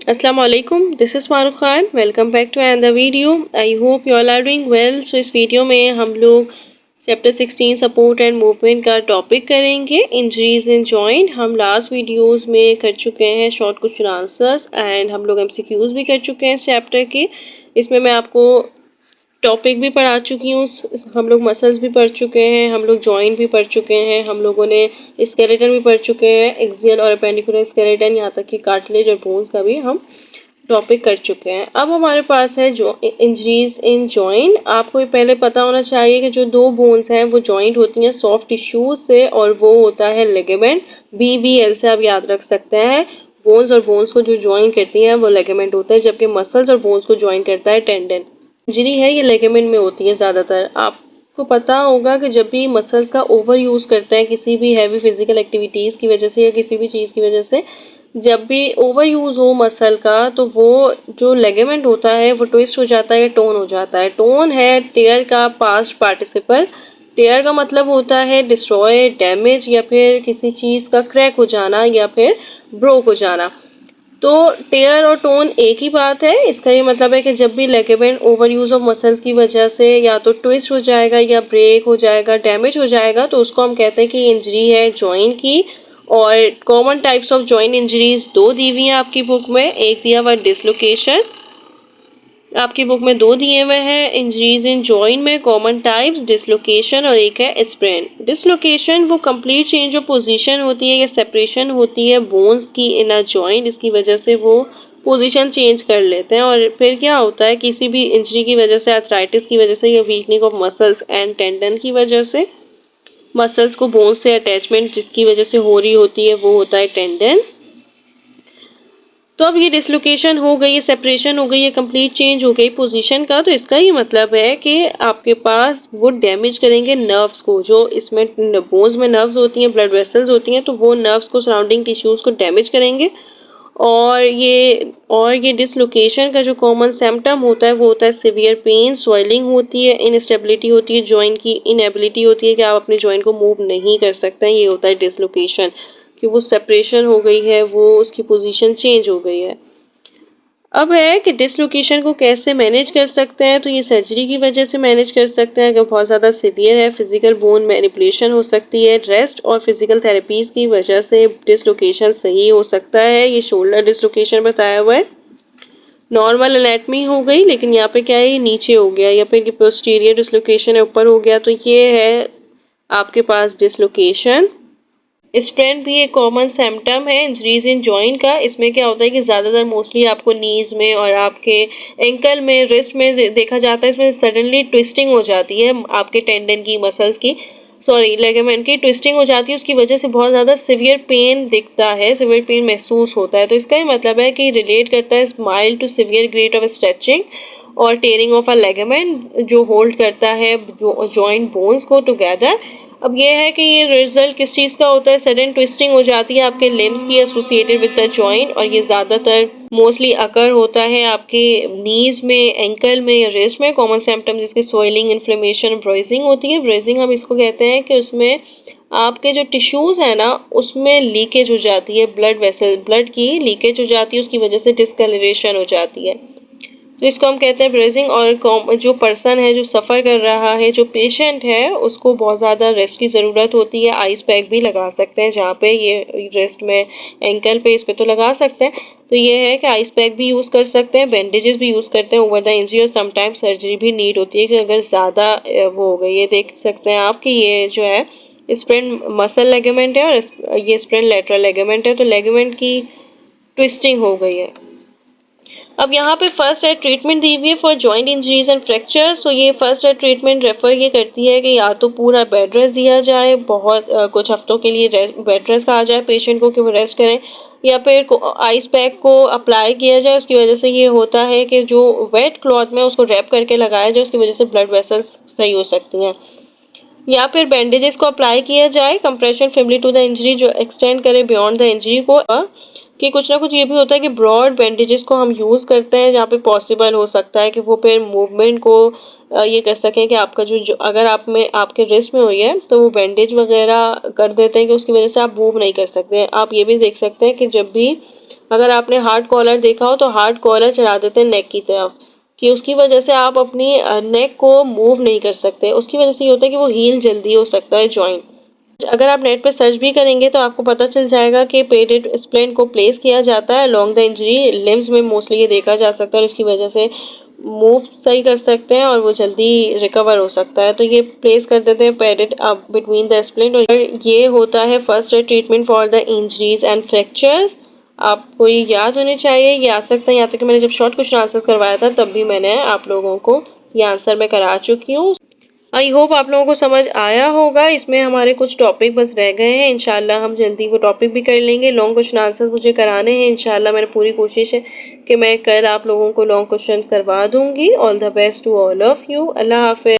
Assalamu alaikum, this is Farooq Khan. Welcome back to another video. I hope you all are doing well. So इस video में हम लोग chapter 16 support and movement का topic करेंगे, injuries in joint. हम last videos में कर चुके हैं शॉर्ट क्वेश्चन आंसर्स एंड हम लोग एमसीक्यूज भी कर चुके हैं इस चैप्टर के। इसमें मैं आपको टॉपिक भी पढ़ा चुकी हूँ, हम लोग मसल्स भी पढ़ चुके हैं, हम लोग जॉइंट भी पढ़ चुके हैं, हम लोगों ने स्केलेटन भी पढ़ चुके हैं, एक्सियल और अपेंडिकुलर स्केलेटन, यहाँ तक कि कार्टिलेज और बोन्स का भी हम टॉपिक कर चुके हैं। अब हमारे पास है जो इंजरीज इन जॉइंट। आपको ये पहले पता होना चाहिए कि जो दो बोन्स हैं वो जॉइंट होती हैं सॉफ्ट टिश्यूज से, और वो होता है लिगामेंट। BBL से आप याद रख सकते हैं। बोन्स और बोन्स को जो ज्वाइन करती हैं वो लिगामेंट होता है, जबकि मसल्स और बोन्स को ज्वाइन करता है टेंडन। इंजरी है ये लिगामेंट में होती है ज़्यादातर। आपको पता होगा कि जब भी मसल्स का ओवर यूज़ करते हैं किसी भी हैवी फिजिकल एक्टिविटीज़ की वजह से या किसी भी चीज़ की वजह से, जब भी ओवर यूज़ हो मसल का, तो वो जो लिगामेंट होता है वो ट्विस्ट हो जाता है, टोन हो जाता है। टोन है टेयर का पास्ट पार्टिसिपल। टेयर का मतलब होता है डिस्ट्रॉय, डैमेज, या फिर किसी चीज़ का क्रैक हो जाना या फिर ब्रोक हो जाना। तो टेयर और टोन एक ही बात है। इसका ये मतलब है कि जब भी ligament over use of muscles की वजह से या तो ट्विस्ट हो जाएगा या ब्रेक हो जाएगा, डैमेज हो जाएगा, तो उसको हम कहते हैं कि इंजरी है जॉइंट की। और common types of joint injuries दो दी हुई हैं आपकी बुक में। एक दिया हुआ डिसलोकेशन, आपकी बुक में दो दिए हुए हैं इंजरीज इन जॉइंट में कॉमन टाइप्स, डिसलोकेशन और एक है स्प्रेन। डिसलोकेशन वो कंप्लीट चेंज ऑफ पोजीशन होती है या सेपरेशन होती है बोन्स की इन अ जॉइंट। इसकी वजह से वो पोजीशन चेंज कर लेते हैं, और फिर क्या होता है किसी भी इंजरी की वजह से, आर्थराइटिस की वजह से या weakening of muscles and tendon की वजह से, मसल्स को बोन्स से अटैचमेंट जिसकी वजह से हो रही होती है वो होता है टेंडन। तो अब ये डिसलोकेशन हो गई है, सेपरेशन हो गई है, कंप्लीट चेंज हो गई पोजीशन का। तो इसका ये मतलब है कि आपके पास वो डैमेज करेंगे नर्व्स को। जो इसमें बोन्स में नर्व्स होती हैं, ब्लड वेसल्स होती हैं, तो वो नर्व्स को, सराउंडिंग टिश्यूज को डैमेज करेंगे। और ये डिसलोकेशन का जो कॉमन सिम्टम होता है वो होता है सिवियर पेन, स्वेलिंग होती है, इनस्टेबिलिटी होती है, जॉइंट की इनएबिलिटी होती है कि आप अपने जॉइंट को मूव नहीं कर सकते हैं। ये होता है डिसलोकेशन, कि वो सेपरेशन हो गई है, वो उसकी पोजीशन चेंज हो गई है। अब है कि डिसलोकेशन को कैसे मैनेज कर सकते हैं। तो ये सर्जरी की वजह से मैनेज कर सकते हैं। अगर बहुत ज़्यादा सिवियर है, फिजिकल बोन मैनिपुलेशन हो सकती है, रेस्ट और फिजिकल थेरेपीज़ की वजह से डिसलोकेशन सही हो सकता है। ये शोल्डर डिसलोकेशन बताया हुआ है। नॉर्मल एनाटमी हो गई, लेकिन यहाँ पे क्या है, ये नीचे हो गया, या फिर पोस्टीरियर डिसलोकेशन है, ऊपर हो गया। तो ये है आपके पास डिसलोकेशन। स्प्रेन भी एक कॉमन सिम्टम है इंजरीज इन जॉइंट का। इसमें क्या होता है कि ज़्यादातर मोस्टली आपको नीज में और आपके एंकल में, रिस्ट में देखा जाता है। इसमें सडनली ट्विस्टिंग हो जाती है आपके टेंडन की, मसल्स की, सॉरी लिगामेंट की ट्विस्टिंग हो जाती है। उसकी वजह से बहुत ज़्यादा सिवियर पेन दिखता है, सिवियर पेन महसूस होता है। तो इसका ही मतलब है कि रिलेट करता है mild to severe grade of stretching or tearing of a ligament, जो होल्ड करता है जॉइंट बोन्स को टुगेदर। अब ये है कि ये रिजल्ट किस चीज़ का होता है, सडन ट्विस्टिंग हो जाती है आपके लिम्स की एसोसिएटेड विद द जॉइंट, और ये ज़्यादातर मोस्टली अकर होता है आपके नीज में, एंकल में या रिस्ट में। कॉमन सिम्टम्स इसके स्वेलिंग, इन्फ्लेमेशन, ब्रेजिंग होती है। ब्रेजिंग हम इसको कहते हैं कि उसमें आपके जो टिश्यूज़ है ना उसमें लीकेज हो जाती है, ब्लड वेसल, ब्लड की लीकेज हो जाती है, उसकी वजह से डिस्कलरेशन हो जाती है। तो इसको हम कहते हैं ब्रेजिंग। और जो पर्सन है जो सफ़र कर रहा है, जो पेशेंट है, उसको बहुत ज़्यादा रेस्ट की ज़रूरत होती है। आइस पैक भी लगा सकते हैं जहाँ पे ये रेस्ट में, एंकल पे, इस पे तो लगा सकते हैं। तो ये है कि आइस पैक भी यूज़ कर सकते हैं, बैंडेजेस भी यूज़ करते हैं ओवर द इंजरी, और समटाइम्स सर्जरी भी नीड होती है कि अगर ज़्यादा वो हो गई। ये देख सकते हैं आप कि ये जो है स्प्रेन मसल लिगामेंट है और ये स्प्रेन लेटरल लिगामेंट है। तो लिगामेंट की ट्विस्टिंग हो गई है। अब यहाँ पे फर्स्ट एड ट्रीटमेंट दी हुई है for joint injuries and fractures. तो ये फर्स्ट एड ट्रीटमेंट रेफर ये करती है कि या तो पूरा बेड रेस्ट दिया जाए, बहुत कुछ हफ्तों के लिए बेड रेस्ट कहा जाए पेशेंट को कि वो रेस्ट करें, या फिर आइस पैक को अप्लाई किया जाए। उसकी वजह से ये होता है कि जो वेट क्लॉथ में उसको रैप करके लगाया जाए, उसकी वजह से ब्लड वेसल्स सही हो सकती हैं। या फिर बैंडेजेस को अप्लाई किया जाए, compression firmly to the injury, जो एक्सटेंड करे बियॉन्ड द इंजरी को। कि कुछ ना कुछ ये भी होता है कि ब्रॉड बैंडेजेस को हम यूज़ करते हैं जहाँ पे पॉसिबल हो सकता है कि वो फिर मूवमेंट को ये कर सकें कि आपका जो अगर आप में आपके रिस्ट में हुई है तो वो बैंडेज वगैरह कर देते हैं कि उसकी वजह से आप मूव नहीं कर सकते। आप ये भी देख सकते हैं कि जब भी अगर आपने हार्ड कॉलर देखा हो तो हार्ड कॉलर चढ़ा देते हैं नेक की तरफ, कि उसकी वजह से आप अपनी नेक को मूव नहीं कर सकते। उसकी वजह से ये होता है कि वो हील जल्दी हो सकता है जॉइंट। अगर आप नेट पे सर्च भी करेंगे तो आपको पता चल जाएगा कि पेडेड स्प्लिंट को प्लेस किया जाता है लॉन्ग द इंजरी लिम्स में, मोस्टली ये देखा जा सकता है और इसकी वजह से मूव सही कर सकते हैं और वो जल्दी रिकवर हो सकता है। तो ये प्लेस कर देते हैं पेडेड बिटवीन द स्प्लिंट, और ये होता है first treatment for the injuries and fractures. आपको ये याद होने चाहिए, ये आ सकता है। यहाँ तक कि मैंने जब शॉर्ट क्वेश्चन आंसर्स करवाया था तब भी मैंने आप लोगों को ये आंसर मैं करा चुकी हूँ। आई होप आप लोगों को समझ आया होगा। इसमें हमारे कुछ टॉपिक बस रह गए हैं, इंशाल्लाह हम जल्दी वो टॉपिक भी कर लेंगे। लॉन्ग क्वेश्चन आंसर्स मुझे कराने हैं इंशाल्लाह, मेरी पूरी कोशिश है कि मैं कल आप लोगों को लॉन्ग क्वेश्चन करवा दूंगी। All the best to all of you. अल्लाह हाफिज़।